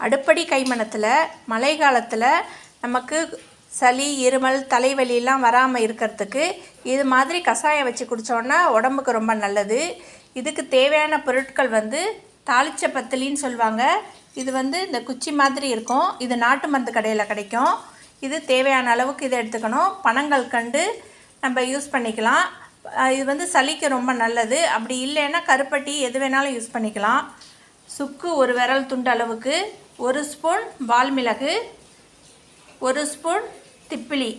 அடுப்படி கைமணத்தில் மழை காலத்தில் நமக்கு சளி இருமல் தலைவலியெல்லாம் வராமல் இருக்கிறதுக்கு இது மாதிரி கஷாயம் வச்சு குடித்தோன்னா உடம்புக்கு ரொம்ப நல்லது. இதுக்கு தேவையான பொருட்கள் தாளிச்ச பத்திலின்னு சொல்லுவாங்க. இது இந்த குச்சி மாதிரி இருக்கும். இது நாட்டு மருந்து கடையில் கிடைக்கும். இது தேவையான அளவுக்கு இதை எடுத்துக்கணும். பனங்கல்கண்டு நம்ம யூஸ் பண்ணிக்கலாம். இது சளிக்கு ரொம்ப நல்லது. அப்படி இல்லைன்னா கருப்பட்டி எது வேணாலும் யூஸ் பண்ணிக்கலாம். சுக்கு ஒரு விரல் துண்டு அளவுக்கு, 1 ஸ்பூன் வால்மிளகு, 1 ஸ்பூன் திப்பிலி,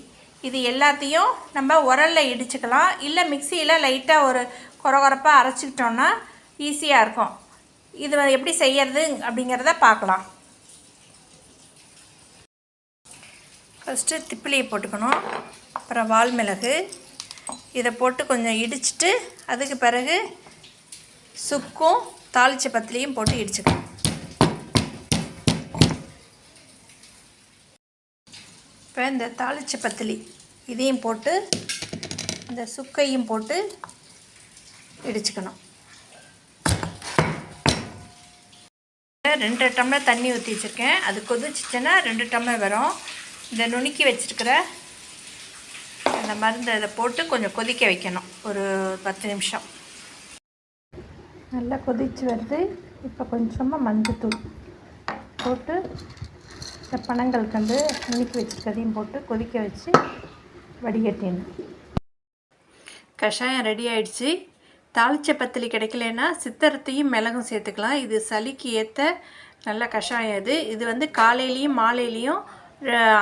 இது எல்லாத்தையும் நம்ம உரலில் இடிச்சுக்கலாம். இல்லை மிக்சியில் லைட்டாக ஒரு கொரகொரப்பாக அரைச்சிக்கிட்டோன்னா ஈஸியாக இருக்கும். இது எப்படி செய்யறது அப்படிங்கிறத பார்க்கலாம். ஃபஸ்ட்டு திப்பிலியை போட்டுக்கணும். அப்புறம் வால்மிளகு இதை போட்டு கொஞ்சம் இடிச்சிட்டு அதுக்கு பிறகு சுக்கும் தாளிச்ச பத்திலையும் போட்டு இடிச்சுக்கணும். இப்போ இந்த தாளிச்ச பத்திலி இதையும் போட்டு இந்த சுக்கையும் போட்டு இடிச்சுக்கணும். 2 டம்ளர் தண்ணி ஊற்றி வச்சுருக்கேன். அது கொதிச்சிச்சுன்னா 2 டம்ளர் வரும். இந்த நுணுக்கி வச்சுருக்கிற அந்த மருந்து இதை போட்டு கொஞ்சம் கொதிக்க வைக்கணும். ஒரு 10 நிமிஷம். நல்லா கொதிச்சு வருது. இப்போ கொஞ்சமாக மஞ்சத்தூள் போட்டு இந்த பனங்கல்கண்டு நுணுக்கி வச்சுருக்கதையும் போட்டு கொதிக்க வச்சு வடிகட்டிடணும். கஷாயம் ரெடி ஆகிடுச்சு. தாளிச்ச பத்திலி கிடைக்கலன்னா சித்தரத்தையும் மிளகும் சேர்த்துக்கலாம். இது சளிக்கு ஏற்ற நல்ல கஷாயம். இது காலையிலையும் மாலையிலையும்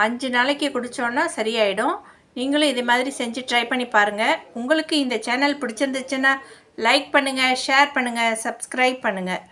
5 நாளைக்கு குடித்தோன்னா சரியாயிடும். நீங்களும் இதே மாதிரி செஞ்சு ட்ரை பண்ணி பாருங்கள். உங்களுக்கு இந்த சேனல் பிடிச்சிருந்துச்சுன்னா லைக் பண்ணுங்கள், ஷேர் பண்ணுங்கள், சப்ஸ்கிரைப் பண்ணுங்கள்.